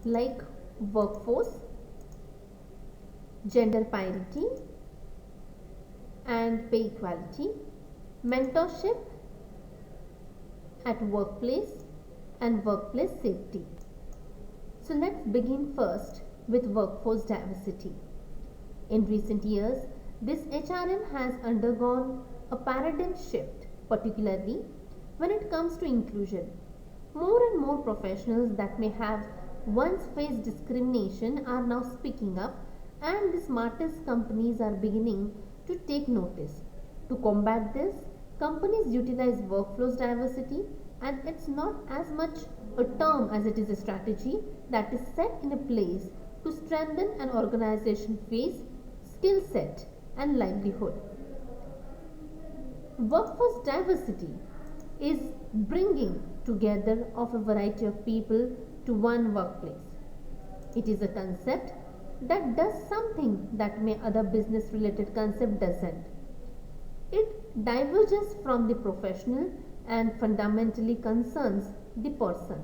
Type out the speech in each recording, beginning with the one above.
like workforce, gender parity and pay equality, mentorship at workplace and workplace safety. So let's begin first with workforce diversity. In recent years, this HRM has undergone a paradigm shift, particularly when it comes to inclusion. More and more professionals that may have once faced discrimination are now speaking up, and the smartest companies are beginning to take notice. To combat this, companies utilize workforce diversity, and it's not as much a term as it is a strategy that is set in a place to strengthen an organization face, skill set and livelihood. Workforce diversity is bringing together of a variety of people to one workplace. It is a concept that does something that may other business related concept doesn't. It diverges from the professional and fundamentally concerns the person.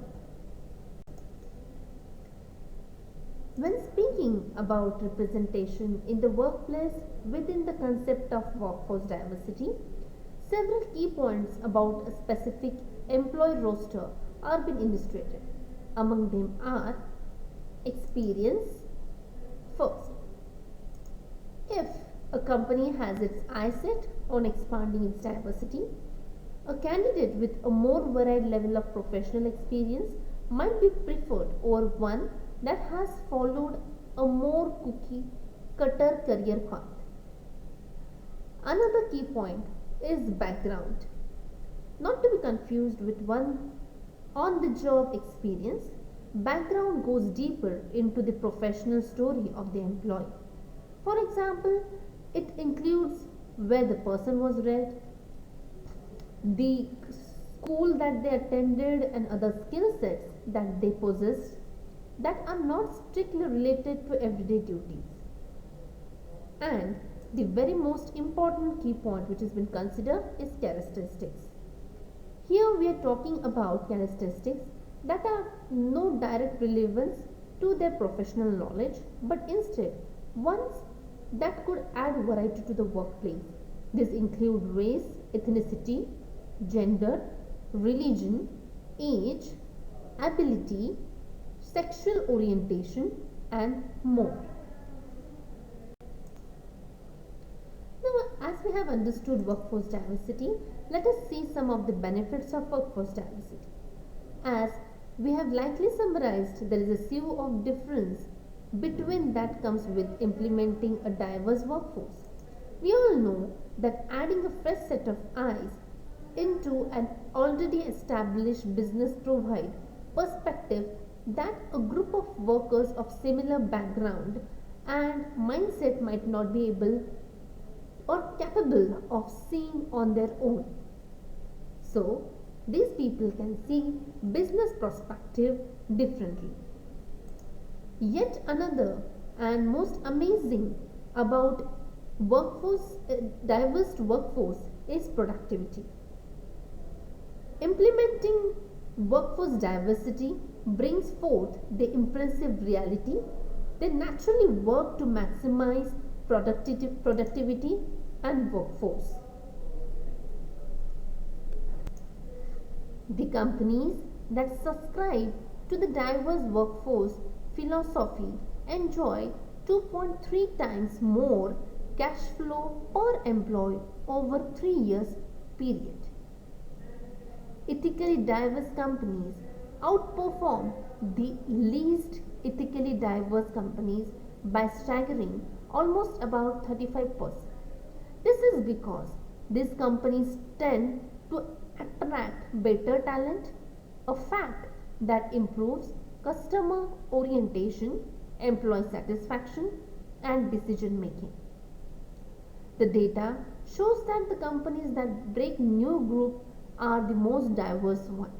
When speaking about representation in the workplace within the concept of workforce diversity, several key points about a specific employee roster are being illustrated. Among them are experience. First, if a company has its eyes set on expanding its diversity, a candidate with a more varied level of professional experience might be preferred over one that has followed a more cookie cutter career path. Another key point is background, not to be confused with one on the job experience. Background goes deeper into the professional story of the employee. For example, it includes where the person was read, the school that they attended, and other skill sets that they possessed that are not strictly related to everyday duties. And the very most important key point which has been considered is characteristics. Here we are talking about characteristics that are no direct relevance to their professional knowledge, but instead ones that could add variety to the workplace. These include race, ethnicity, gender, religion, age, ability, sexual orientation, and more. Now, as we have understood workforce diversity, let us see some of the benefits of workforce diversity. As we have likely summarized, there is a sea of difference between that comes with implementing a diverse workforce. We all know that adding a fresh set of eyes into an already established business provide perspective that a group of workers of similar background and mindset might not be able or capable of seeing on their own. So, these people can see business perspective differently. Yet another and most amazing about diverse workforce is productivity. Implementing workforce diversity brings forth the impressive reality. They naturally work to maximize productivity and workforce. The companies that subscribe to the diverse workforce philosophy enjoy 2.3 times more cash flow per employee over 3 years period. Ethically diverse companies outperform the least ethically diverse companies by staggering almost about 35%. This is because these companies tend to attract better talent, a fact that improves customer orientation, employee satisfaction, and decision making. The data shows that the companies that break new group are the most diverse one.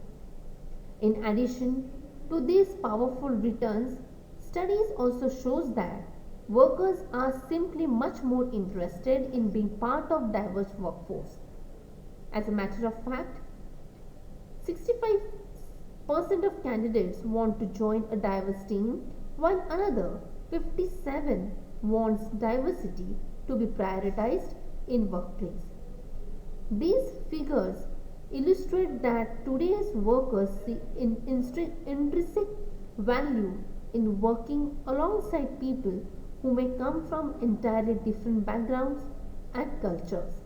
In addition to these powerful returns, studies also shows that workers are simply much more interested in being part of diverse workforce. As a matter of fact, 65 of candidates want to join a diverse team, while another 57 wants diversity to be prioritized in workplace. These figures illustrate that today's workers see intrinsic value in working alongside people who may come from entirely different backgrounds and cultures.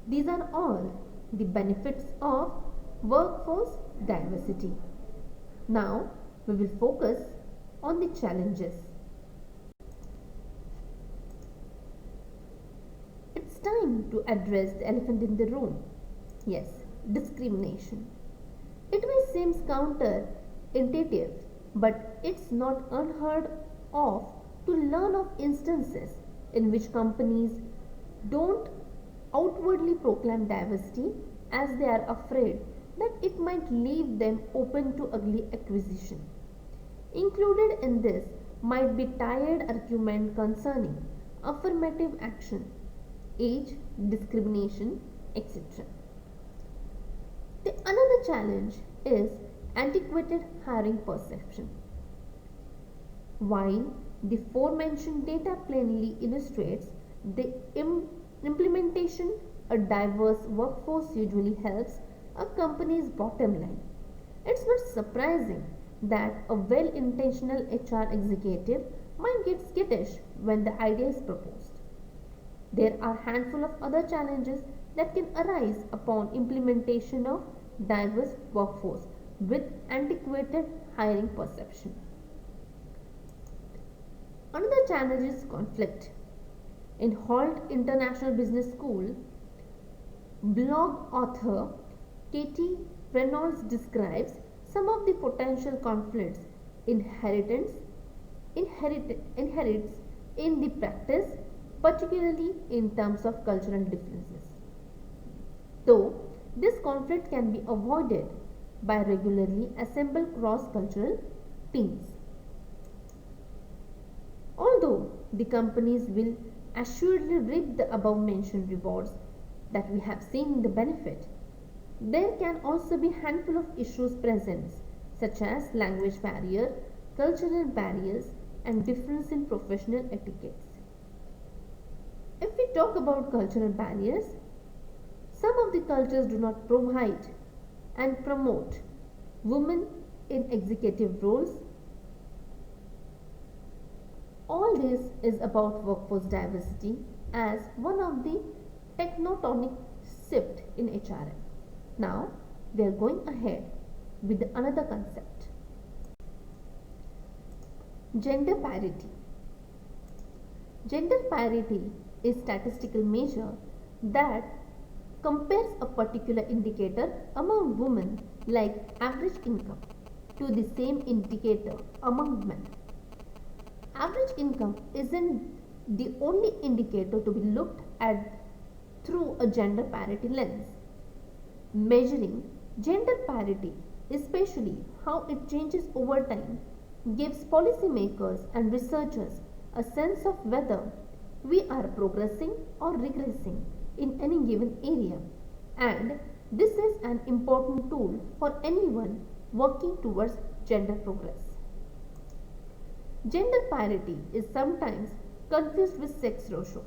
These are all the benefits of workforce diversity. Now we will focus on the challenges. It's time to address the elephant in the room. Yes, discrimination. It may seem counterintuitive, but it's not unheard of to learn of instances in which companies don't outwardly proclaim diversity as they are afraid that it might leave them open to ugly acquisition. Included in this might be tired argument concerning affirmative action, age discrimination, etc. The another challenge is antiquated hiring perception. While the forementioned data plainly illustrates the implementation, a diverse workforce usually helps a company's bottom line. It's not surprising that a well-intentional HR executive might get skittish when the idea is proposed. There are a handful of other challenges that can arise upon implementation of diverse workforce with antiquated hiring perception. Another challenge is conflict. In Holt International Business School, blog author Katie Reynolds describes some of the potential conflicts inherits in the practice, particularly in terms of cultural differences. Though this conflict can be avoided by regularly assembled cross-cultural teams. Although the companies will assuredly reap the above mentioned rewards that we have seen the benefit, there can also be handful of issues present such as language barrier, cultural barriers and difference in professional etiquettes. If we talk about cultural barriers, some of the cultures do not provide and promote women in executive roles. All this is about workforce diversity as one of the tectonic shift in HRM. Now we are going ahead with another concept. Gender parity. Gender parity is statistical measure that compares a particular indicator among women like average income to the same indicator among men. Average income isn't the only indicator to be looked at through a gender parity lens. Measuring gender parity, especially how it changes over time, gives policymakers and researchers a sense of whether we are progressing or regressing in any given area, and this is an important tool for anyone working towards gender progress. Gender parity is sometimes confused with sex ratio,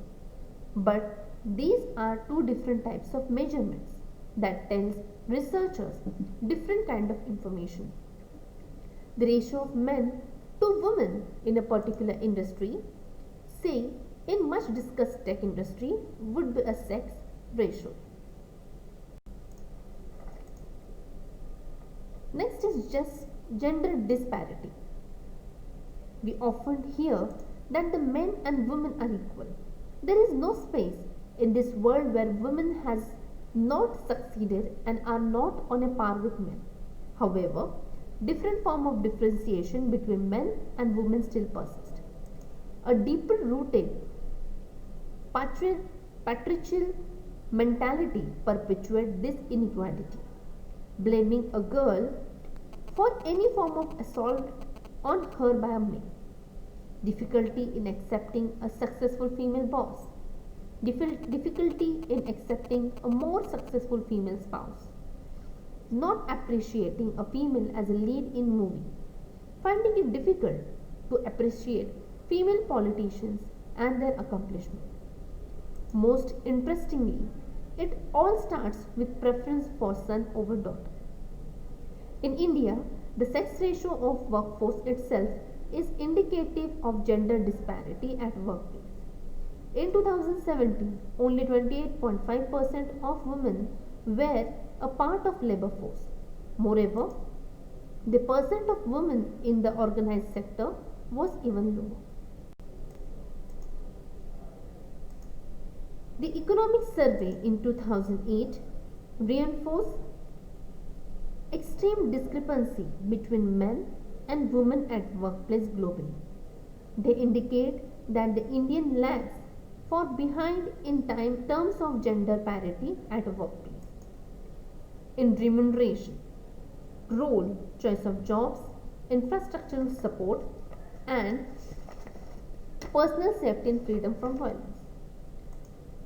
but these are two different types of measurements that tells researchers different kind of information. The ratio of men to women in a particular industry, say in much discussed tech industry, would be a sex ratio. Next is just gender disparity. We often hear that the men and women are equal. There is no space in this world where women has not succeeded and are not on a par with men. However, different form of differentiation between men and women still persist. A deeper rooted patriarchal mentality perpetuates this inequality, blaming a girl for any form of assault on her by a male, difficulty in accepting a successful female boss, difficulty in accepting a more successful female spouse, not appreciating a female as a lead in movie, finding it difficult to appreciate female politicians and their accomplishments. Most interestingly, it all starts with preference for son over daughter. In India, the sex ratio of workforce itself is indicative of gender disparity at workplace. In 2017, only 28.5% of women were a part of labor force. Moreover, the percent of women in the organized sector was even lower. The Economic Survey in 2008 reinforced extreme discrepancy between men and women at workplace globally. They indicate that the Indian lags far behind in terms of gender parity at a workplace. In remuneration, role, choice of jobs, infrastructural support, and personal safety and freedom from violence.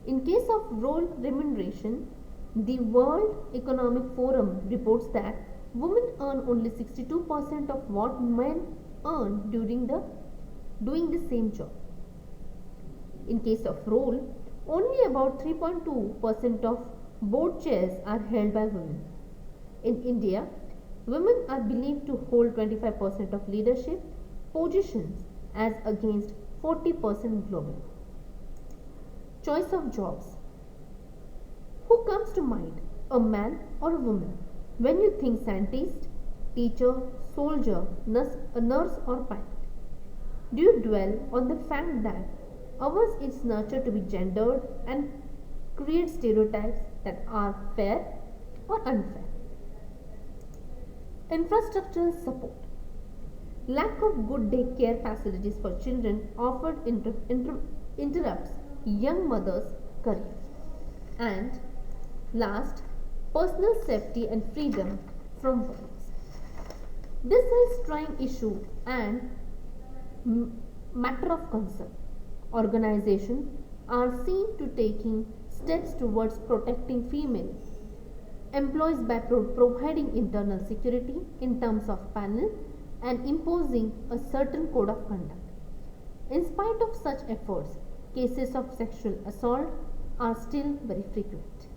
In case of role remuneration, the World Economic Forum reports that women earn only 62% of what men earn doing the same job. In case of role, only about 3.2% of board chairs are held by women. In India, women are believed to hold 25% of leadership positions as against 40% globally. Choice of jobs. Who comes to mind, a man or a woman, when you think scientist, teacher, soldier, nurse or pilot? Do you dwell on the fact that ours is nurtured to be gendered and create stereotypes that are fair or unfair? Infrastructural support. Lack of good daycare facilities for children offered interrupts young mothers' career. And last, personal safety and freedom from violence. This is trying issue and matter of concern. Organizations are seen to taking steps towards protecting female employees by providing internal security in terms of panel and imposing a certain code of conduct. In spite of such efforts, cases of sexual assault are still very frequent.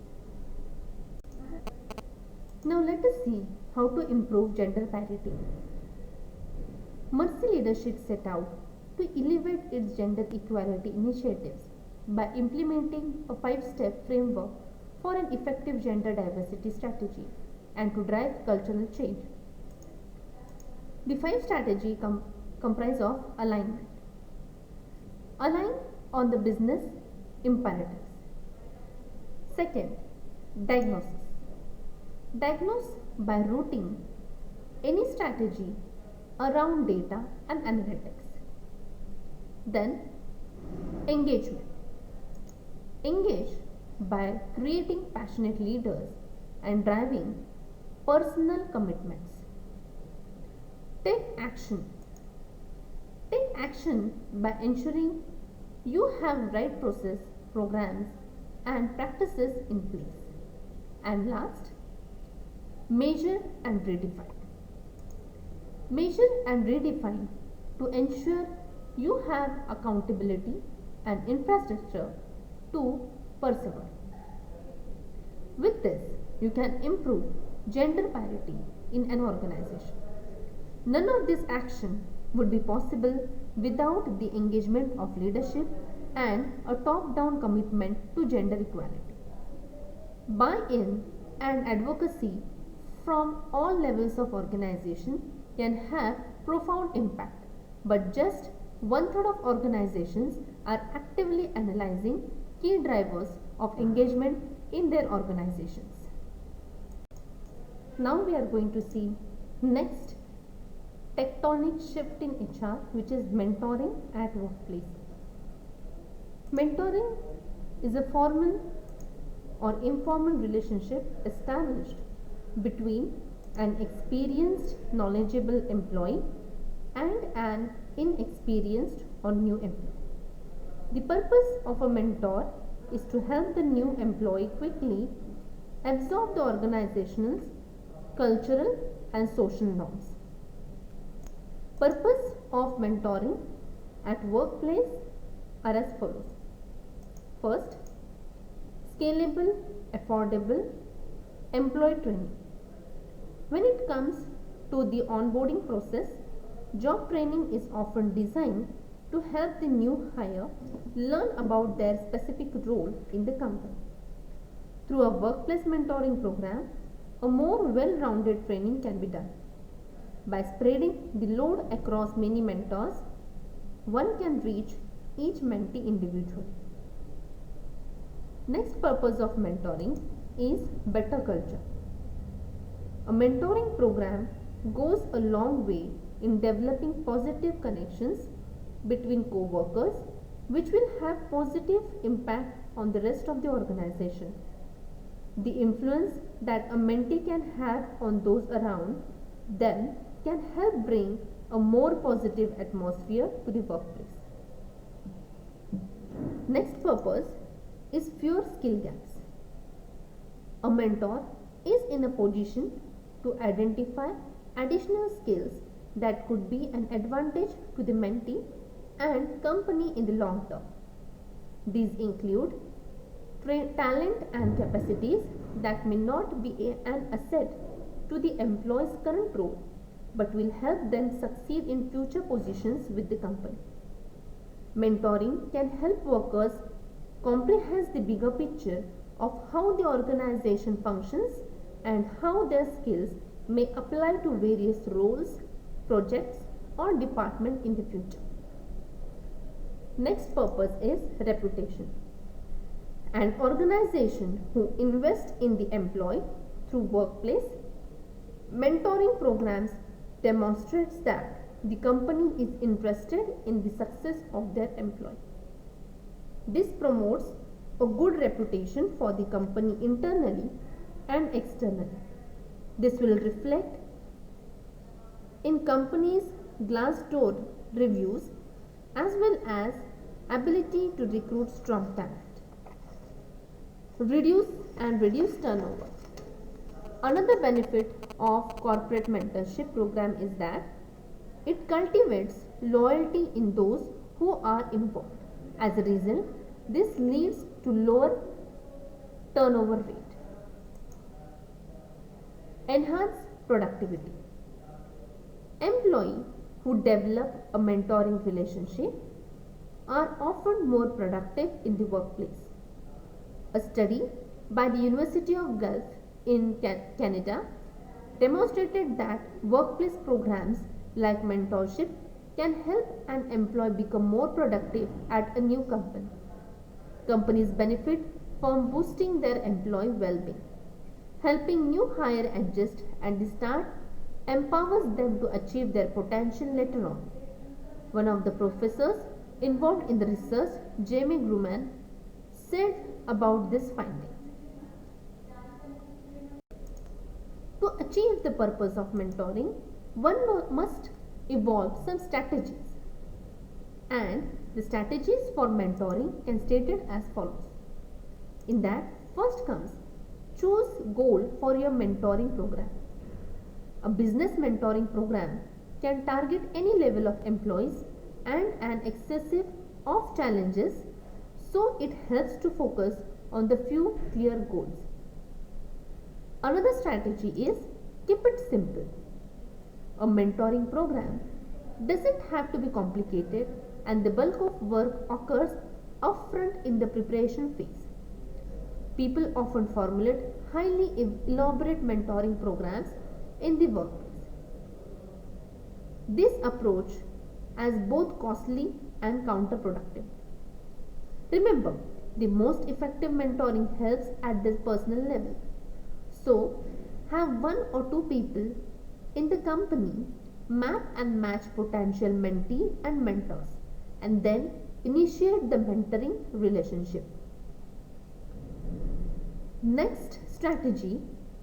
Now let us see how to improve gender parity. Mercy Leadership set out to elevate its gender equality initiatives by implementing a 5-step framework for an effective gender diversity strategy and to drive cultural change. The 5 strategy comprise of alignment. Align on the business imperatives. Second, diagnosis. Diagnose by routing any strategy around data and analytics. Then, engagement. Engage by creating passionate leaders and driving personal commitments. Take action. Take action by ensuring you have right process, programs and practices in place. And last, measure and redefine. Measure and redefine to ensure you have accountability and infrastructure to persevere. With this, you can improve gender parity in an organization. None of this action would be possible without the engagement of leadership and a top-down commitment to gender equality. Buy-in and advocacy from all levels of organization can have profound impact, but just 1/3 of organizations are actively analyzing key drivers of engagement in their organizations. Now we are going to see next tectonic shift in HR, which is mentoring at workplace. Mentoring is a formal or informal relationship established between an experienced, knowledgeable employee and an inexperienced or new employee. The purpose of a mentor is to help the new employee quickly absorb the organizational cultural, and social norms. Purpose of mentoring at workplace are as follows. First, scalable, affordable employee training. When it comes to the onboarding process, job training is often designed to help the new hire learn about their specific role in the company. Through a workplace mentoring program, a more well-rounded training can be done. By spreading the load across many mentors, one can reach each mentee individually. Next purpose of mentoring is better culture. A mentoring program goes a long way in developing positive connections between co-workers, which will have positive impact on the rest of the organization. The influence that a mentee can have on those around them can help bring a more positive atmosphere to the workplace. Next purpose is fewer skill gaps. A mentor is in a position to identify additional skills that could be an advantage to the mentee and company in the long term. These include talent and capacities that may not be an asset to the employee's current role but will help them succeed in future positions with the company. Mentoring can help workers comprehend the bigger picture of how the organization functions and how their skills may apply to various roles, projects, or departments in the future. Next purpose is reputation. An organization who invests in the employee through workplace mentoring programs demonstrates that the company is interested in the success of their employee. This promotes a good reputation for the company internally and externally. This will reflect in companies' Glassdoor reviews as well as ability to recruit strong talent. Reduce turnover. Another benefit of corporate mentorship program is that it cultivates loyalty in those who are involved. As a result, this leads to lower turnover rate. Enhance productivity. Employees who develop a mentoring relationship are often more productive in the workplace. A study by the University of Guelph in Canada demonstrated that workplace programs like mentorship can help an employee become more productive at a new company. Companies benefit from boosting their employee well-being. Helping new hire adjust and start empowers them to achieve their potential later on. One of the professors involved in the research, Jamie Grumman, said about this finding. To achieve the purpose of mentoring, one must evolve some strategies. And the strategies for mentoring can stated as follows. In that, first comes choose goal for your mentoring program. A business mentoring program can target any level of employees and an excessive of challenges, so it helps to focus on the few clear goals. Another strategy is keep it simple. A mentoring program doesn't have to be complicated and the bulk of work occurs upfront in the preparation phase. People often formulate highly elaborate mentoring programs in the workplace. This approach is both costly and counterproductive. Remember, the most effective mentoring helps at the personal level. So, have one or two people in the company map and match potential mentee and mentors and then initiate the mentoring relationship. Next strategy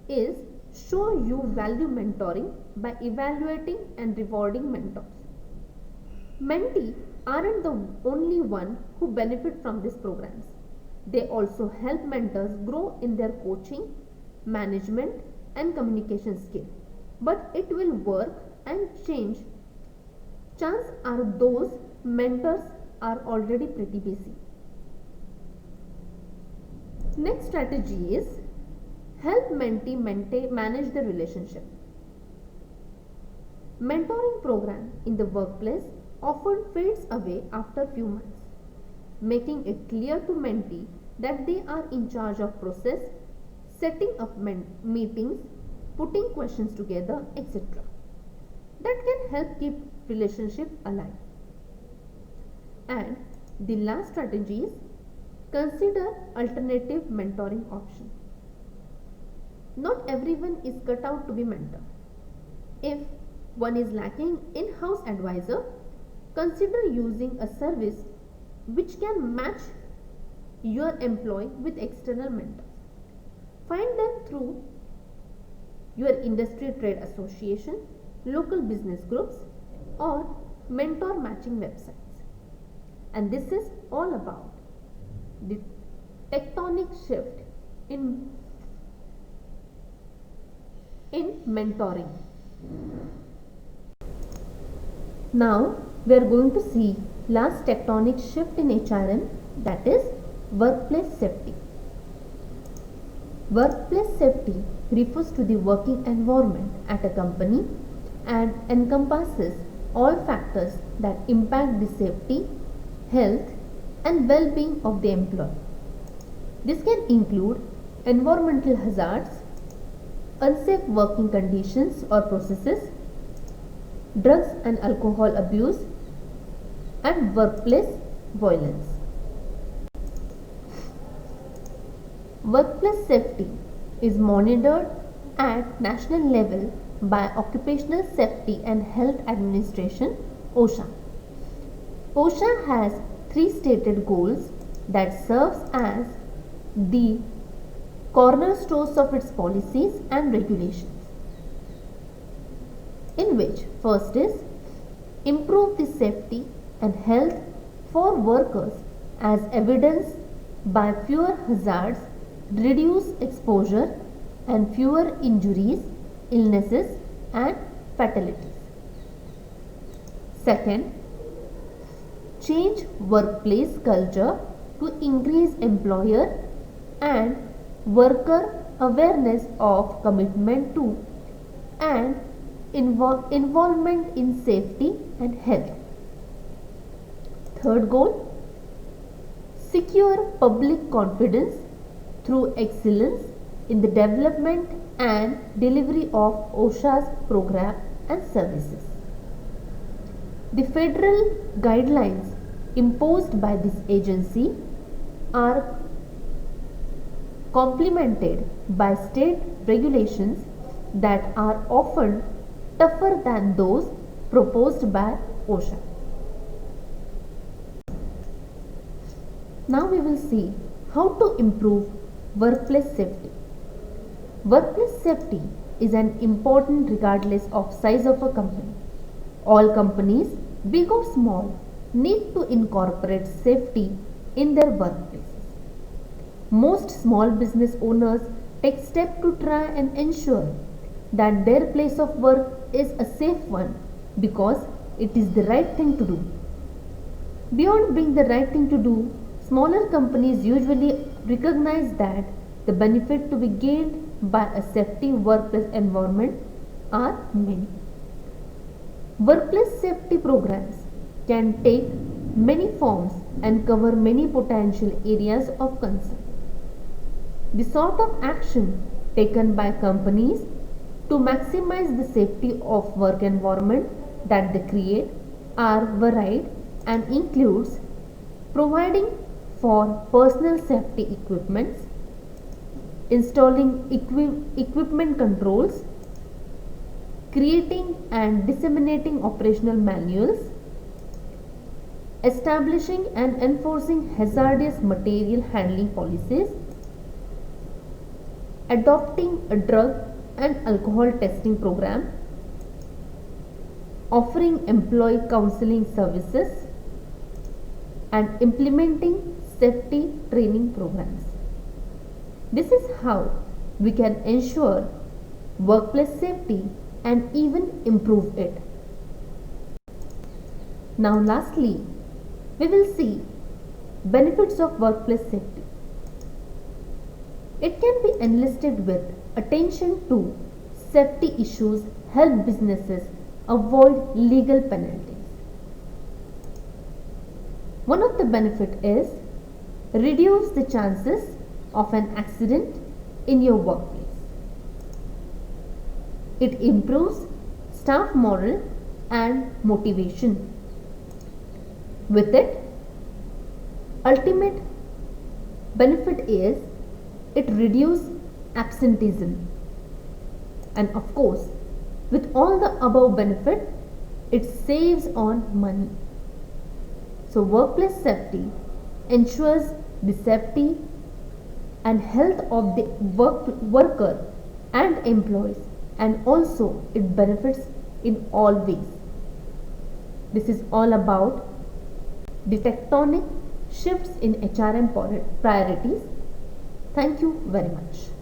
is show you value mentoring by evaluating and rewarding mentors. Mentees aren't the only one who benefit from these programs. They also help mentors grow in their coaching, management, and communication skill, but it will work and change. Chance are those mentors are already pretty busy. Next strategy is help mentee manage the relationship. Mentoring program in the workplace often fades away after few months, making it clear to mentee that they are in charge of process, setting up meetings, putting questions together, etc. That can help keep relationship alive. And the last strategy is consider alternative mentoring option. Not everyone is cut out to be mentor. If one is lacking in-house advisor, consider using a service which can match your employee with external mentors. Find them through your industry trade association, local business groups, or mentor matching websites. And this is all about the tectonic shift in mentoring. Now we are going to see last tectonic shift in HRM, that is workplace safety. Workplace safety refers to the working environment at a company and encompasses all factors that impact the safety, health and well-being of the employee. This can include environmental hazards, unsafe working conditions or processes, drugs and alcohol abuse, and workplace violence. Workplace safety is monitored at national level by Occupational Safety and Health Administration (OSHA). OSHA has 3 stated goals that serves as the cornerstones of its policies and regulations, in which first is improve the safety and health for workers as evidenced by fewer hazards, reduced exposure and fewer injuries, illnesses and fatalities. Second, change workplace culture to increase employer and worker awareness of commitment to and involvement in safety and health. Third goal, secure public confidence through excellence in the development and delivery of OSHA's program and services. The federal guidelines imposed by this agency are complemented by state regulations that are often tougher than those proposed by OSHA. Now we will see how to improve workplace safety. Workplace safety is an important regardless of size of a company. All companies, big or small, need to incorporate safety in their workplaces. Most small business owners take steps to try and ensure that their place of work is a safe one because it is the right thing to do. Beyond being the right thing to do, smaller companies usually recognize that the benefit to be gained by a safety workplace environment are many. Workplace safety programs can take many forms and cover many potential areas of concern. The sort of action taken by companies to maximize the safety of work environment that they create are varied and includes providing for personal safety equipments, installing equipment controls, creating and disseminating operational manuals, establishing and enforcing hazardous material handling policies, adopting a drug and alcohol testing program, offering employee counseling services, and implementing safety training programs. This is how we can ensure workplace safety, and even improve it. Now, lastly, we will see benefits of workplace safety. It can be enlisted with attention to safety issues, help businesses avoid legal penalties. One of the benefit is reduce the chances of an accident in your workplace. It improves staff morale and motivation. With it, ultimate benefit is it reduces absenteeism. And of course, with all the above benefit, it saves on money. So workplace safety ensures the safety and health of the worker and employees, and also it benefits in all ways. This is all about the tectonic shifts in HRM priorities. Thank you very much.